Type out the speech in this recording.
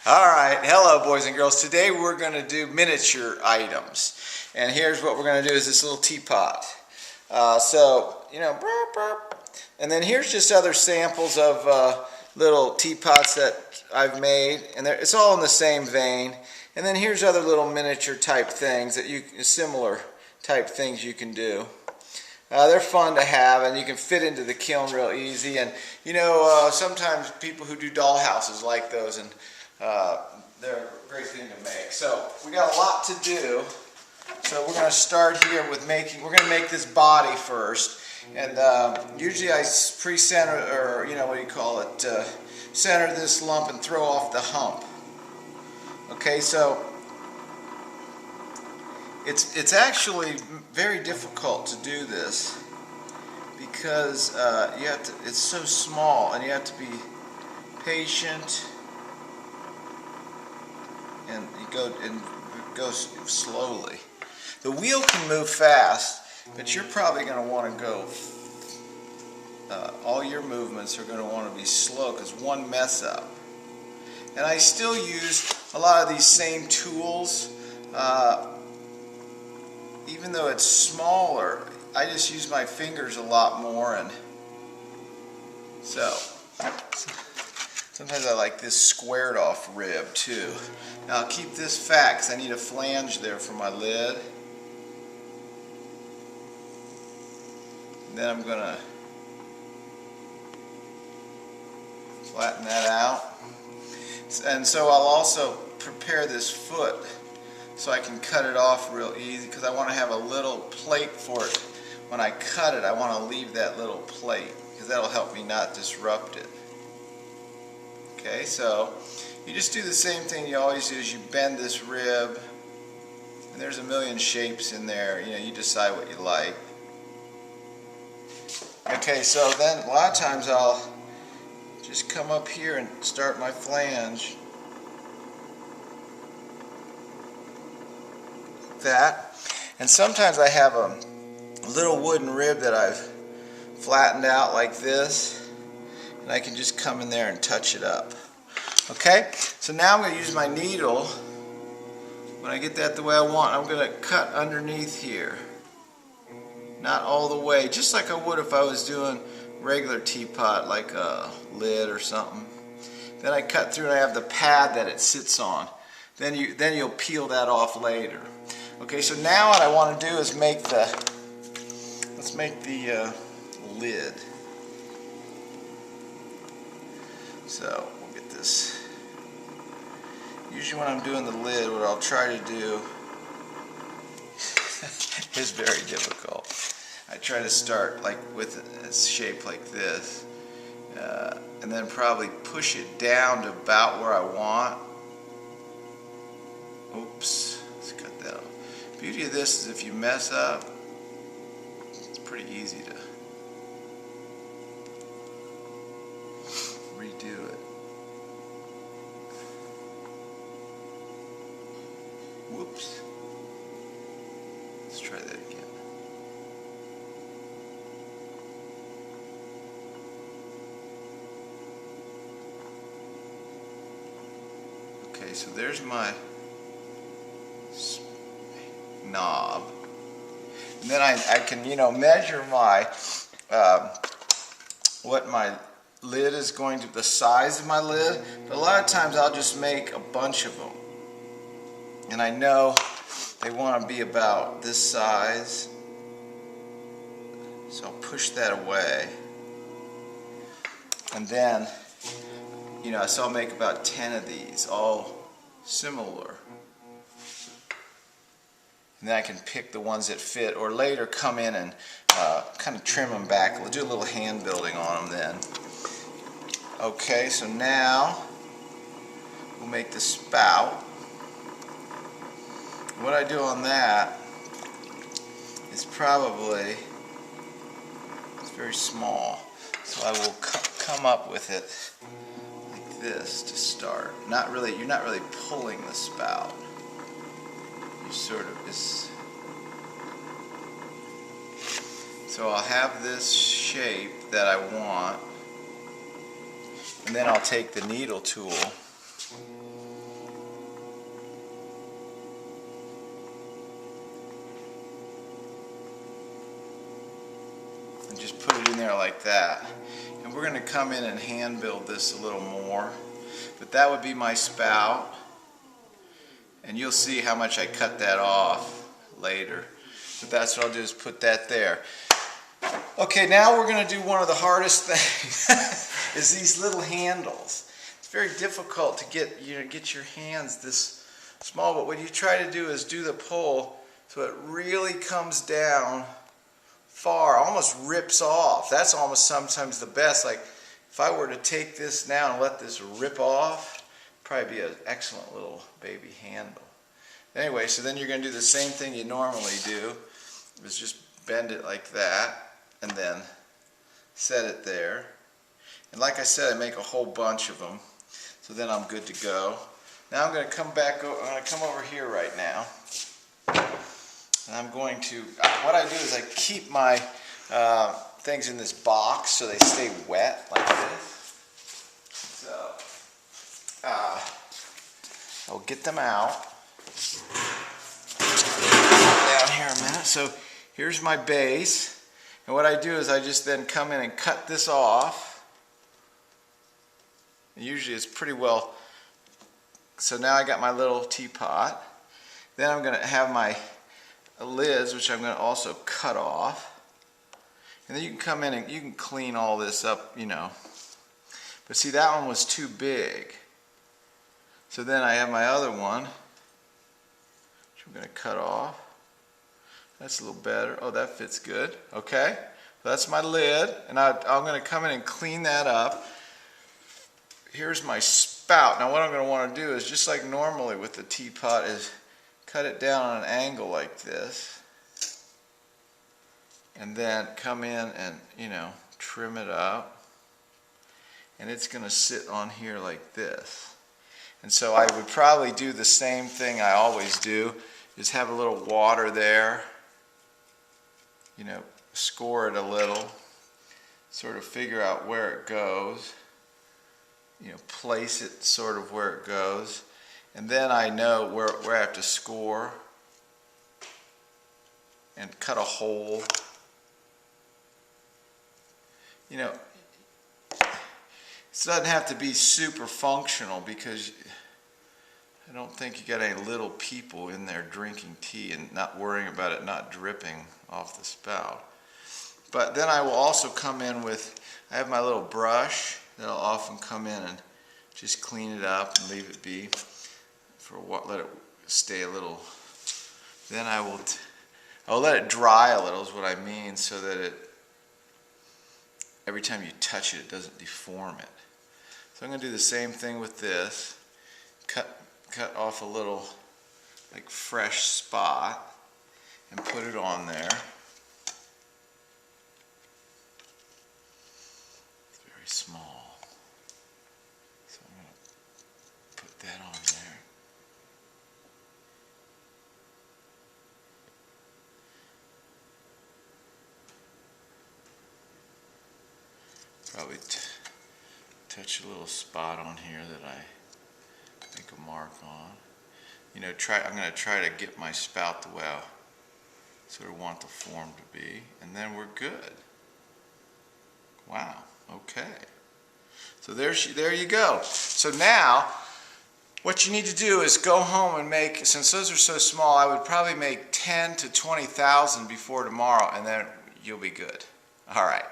Alright, hello boys and girls. Today we're going to do miniature items. And here's what we're going to do is this little teapot. Burp, burp. And then here's just other samples of little teapots that I've made. And it's all in the same vein. And then here's other little miniature type things, similar type things you can do. They're fun to have, and you can fit into the kiln real easy. And sometimes people who do doll houses like those, and they're a great thing to make. So we got a lot to do. So we're going to start here with we're going to make this body first. And usually I pre-center, or center this lump and throw off the hump. Okay, so it's actually very difficult to do this because it's so small, and you have to be patient, and it goes slowly. The wheel can move fast, but you're probably going to want to go. All your movements are going to want to be slow because one mess up. And I still use a lot of these same tools. Even though it's smaller, I just use my fingers a lot more, and so sometimes I like this squared off rib too. Now I'll keep this fat because I need a flange there for my lid. And then I'm going to flatten that out. And so I'll also prepare this foot so I can cut it off real easy, because I want to have a little plate for it. When I cut it, I want to leave that little plate because that'll help me not disrupt it. Okay, so you just do the same thing you always do, is you bend this rib, and there's a million shapes in there. You decide what you like. Okay, so then a lot of times I'll just come up here and start my flange. That, and sometimes I have a little wooden rib that I've flattened out like this, and I can just come in there and touch it up. Okay, so now I'm going to use my needle. When I get that the way I want, I'm going to cut underneath here, not all the way, just like I would if I was doing regular teapot, like a lid or something. Then I cut through, and I have the pad that it sits on. Then you'll peel that off later. Okay, so now what I want to do is let's make the lid. So we'll get this. Usually when I'm doing the lid, what I'll try to do is very difficult. I try to start like with a shape like this, and then probably push it down to about where I want. Oops, let's cut that off. The beauty of this is if you mess up, it's pretty easy to redo it. Whoops. Let's try that again. Okay, so there's my knob, and then I can measure my what my lid is going to, the size of my lid. But a lot of times I'll just make a bunch of them, and I know they want to be about this size, so I'll push that away, and then so I'll make about 10 of these, all similar. And then I can pick the ones that fit, or later come in and kind of trim them back. We'll do a little hand building on them then. Okay, so now we'll make the spout. What I do on that is it's very small. So I will come up with it like this to start. You're not really pulling the spout. You sort of is. So I'll have this shape that I want, and then I'll take the needle tool there like that. And we're going to come in and hand build this a little more. But that would be my spout. And you'll see how much I cut that off later. But that's what I'll do, is put that there. Okay, now we're going to do one of the hardest things, is these little handles. It's very difficult to get your hands this small, but what you try to do is do the pull so it really comes down far, almost rips off. That's almost sometimes the best. Like if I were to take this now and let this rip off, probably be an excellent little baby handle. Anyway, so then you're going to do the same thing you normally do, is just bend it like that and then set it there. And like I said, I make a whole bunch of them, so then I'm good to go. Now I'm going to come back, I'm going to come over here right now. And I'm going to, what I do is I keep my things in this box so they stay wet like this. So, I'll get them out. Down here a minute. So here's my base. And what I do is I just then come in and cut this off. And usually it's pretty well. So now I got my little teapot. Then I'm going to have my lids, which I'm going to also cut off. And then you can come in and you can clean all this up, you know. But see, that one was too big. So then I have my other one, which I'm going to cut off. That's a little better. Oh, that fits good. Okay. So that's my lid. And I'm going to come in and clean that up. Here's my spout. Now what I'm going to want to do is, just like normally with the teapot, is cut it down on an angle like this, and then come in and, you know, trim it up, and it's going to sit on here like this. And so I would probably do the same thing I always do, is have a little water there, you know, score it a little, sort of figure out where it goes, you know, place it sort of where it goes. And then I know where I have to score and cut a hole. You know, it doesn't have to be super functional, because I don't think you got any little people in there drinking tea and not worrying about it not dripping off the spout. But then I will also come in with, I have my little brush that I'll often come in and just clean it up and leave it be. For what, let it stay a little. Then I'll let it dry a little, is what I mean, so that it, every time you touch it, it doesn't deform it. So I'm going to do the same thing with this. Cut off a little, like, fresh spot and put it on there. It's very small, so I'm going to put that on there. Probably touch a little spot on here that I make a mark on. You know, I'm going to try to get my spout the way I sort of want the form to be, and then we're good. Wow. Okay. So there you go. So now, what you need to do is go home and make, since those are so small, I would probably make 10 to 20,000 before tomorrow, and then you'll be good. All right.